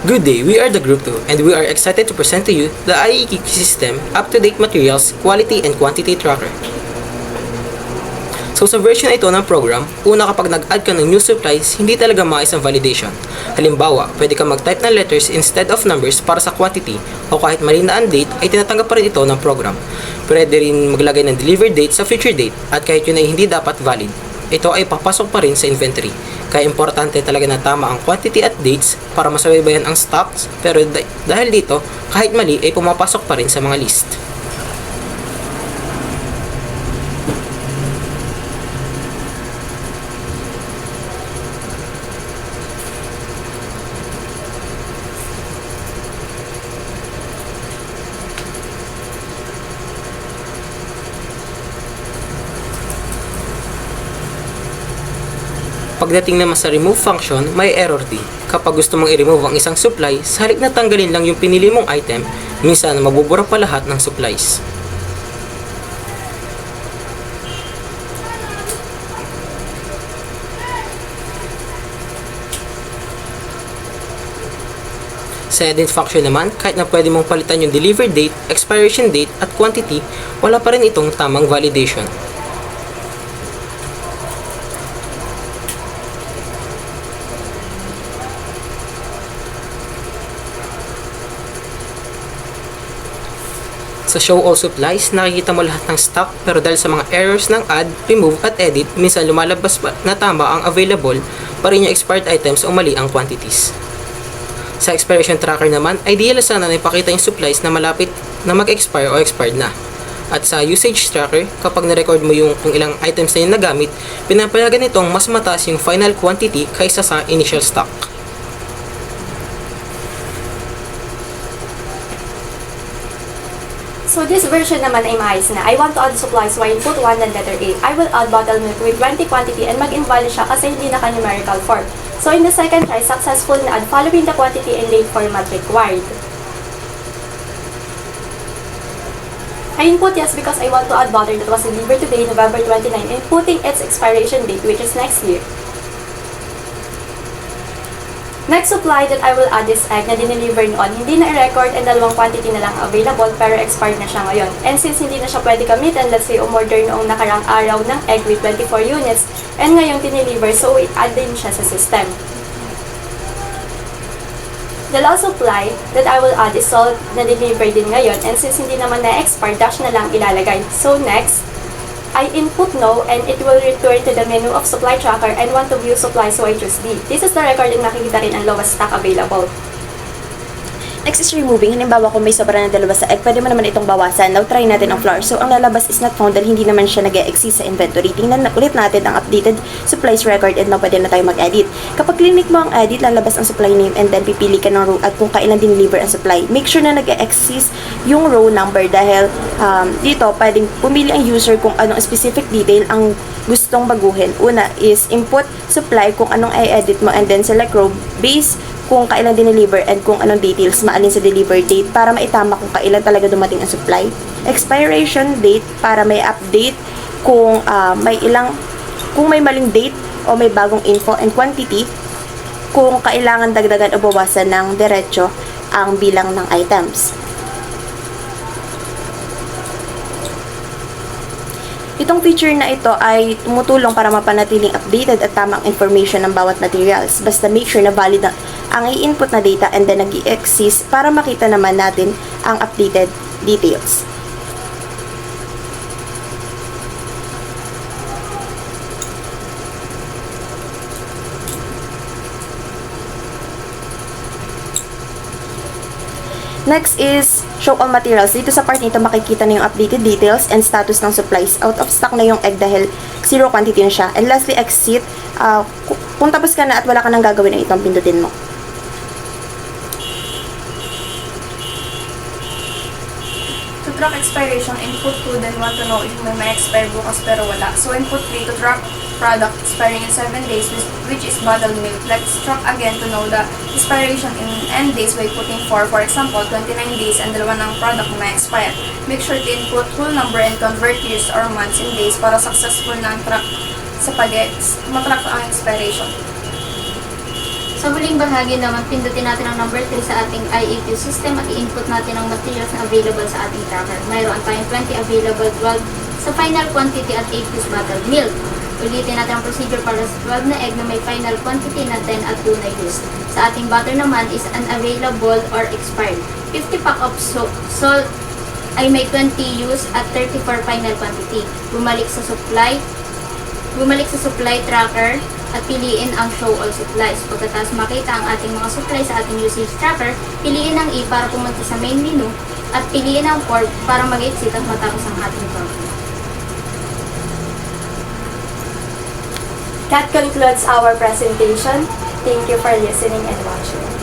Good day, we are the Group 2 and we are excited to present to you the IEQ System Up-to-Date Materials Quality and Quantity Tracker. So sa version ito ng program, una kapag nag-add ka ng new supplies, hindi talaga maayos ang validation. Halimbawa, pwede ka mag-type ng letters instead of numbers para sa quantity o kahit mali na ang date ay tinatanggap pa rin ito ng program. Pwede rin maglagay ng delivered date sa future date at kahit yun ay hindi dapat valid. Ito ay papasok pa rin sa inventory. Kaya importante talaga na tama ang quantity at dates para masabaybayan ang stocks, pero dahil dito, kahit mali ay pumapasok pa rin sa mga list. Pagdating naman sa remove function, may error din. Kapag gusto mong i-remove ang isang supply, sa halip na tanggalin lang yung pinili mong item, minsan mabubura pa lahat ng supplies. Sa edit function naman, kahit na pwede mong palitan yung delivery date, expiration date, at quantity, wala pa rin itong tamang validation. Sa show all supplies, nakikita mo lahat ng stock pero dahil sa mga errors ng add, remove at edit, minsan lumalabas na tama ang available pa rin yung expired items o mali ang quantities. Sa expiration tracker naman, ideal sana na ipakita yung supplies na malapit na mag-expire o expired na. At sa usage tracker, kapag na-record mo yung kung ilang items na yung nagamit, pinapayagan itong mas mataas yung final quantity kaysa sa initial stock. So this version naman ay maayos na. I want to add supplies, so I input 1 and letter A. I will add bottle milk with 20 quantity and mag-invalid siya kasi hindi naka-numerical form. So in the second try, successful na add following the quantity and date format required. I input yes because I want to add butter that was delivered today, November 29, and putting its expiration date, which is next year. Next supply that I will add is egg na dineliver noon. Hindi na i-record and dalawang quantity na lang available pero expired na siya ngayon. And since hindi na siya pwede gamitin, let's say umorder noong nakarang araw ng egg with 24 units and ngayong dineliver, so i-add din siya sa system. The last supply that I will add is salt na deliver din ngayon and since hindi naman na-expire, dash na lang ilalagay. So next, I input no and it will return to the menu of supply tracker and want to view supply, so I choose D. This is the recording, makikita rin ang lowest stock available. Next is removing. Halimbawa kung may sobra na dalawa sa egg, pwede mo naman itong bawasan. Now try natin ang flour. So ang lalabas is not found dahil hindi naman siya nag-e-exist sa inventory. Tingnan na ulit natin ang updated supplies record and now pwede na tayo mag-edit. Kapag clinic mo ang edit, lalabas ang supply name and then pipili ka ng row at kung kailan din-deliver ang supply. Make sure na nag-e-exist yung row number dahil dito pwedeng pumili ang user kung anong specific detail ang gustong baguhin. Una is input supply kung anong i-edit mo and then select row base kung kailan din-deliver and kung anong details maalin sa deliver date para maitama kung kailan talaga dumating ang supply. Expiration date para may update kung may maling date o may bagong info, and quantity kung kailangan dagdagan o bawasan ng diretso ang bilang ng items. Itong feature na ito ay tumutulong para mapanatiling updated at tamang information ng bawat materials. Basta make sure na valid ang i-input na data and then nag-i-exist para makita naman natin ang updated details. Next is show all materials. Dito sa part nito makikita na yung updated details and status ng supplies. Out of stock na yung egg dahil zero quantity na siya. And lastly, exit. Kung tapos ka na at wala ka nang gagawin na itong pindutin mo. To track expiration, input 2, then want to know if may expire bukas pero wala. So input 3 to track product expiring in 7 days, which is bottled milk. Let's track again to know the expiration in end days by putting 4, for example, 29 days and dalawa ng product na expire. Make sure to input whole number and convert years or months in days para successful na ang track sa matrack ang expiration. Sa huling bahagi naman, pindutin natin ang number 3 sa ating IAQ system at i-input natin ang materials na available sa ating tracker. Mayroon tayong 20 available, 12 sa final quantity at 8 piece bottled milk. Ulitin natin ang procedure para sa 12 na egg na may final quantity na 10 at 2 na used. Sa ating butter naman is unavailable or expired. 50 pack of salt ay may 20 used at 34 final quantity. Bumalik sa supply tracker at piliin ang show all supplies. Pagkatapos makita ang ating mga supply sa ating usage tracker, piliin ang E para pumunta sa main menu at piliin ang 4 para mag-exit at matapos ang ating program. That concludes our presentation. Thank you for listening and watching.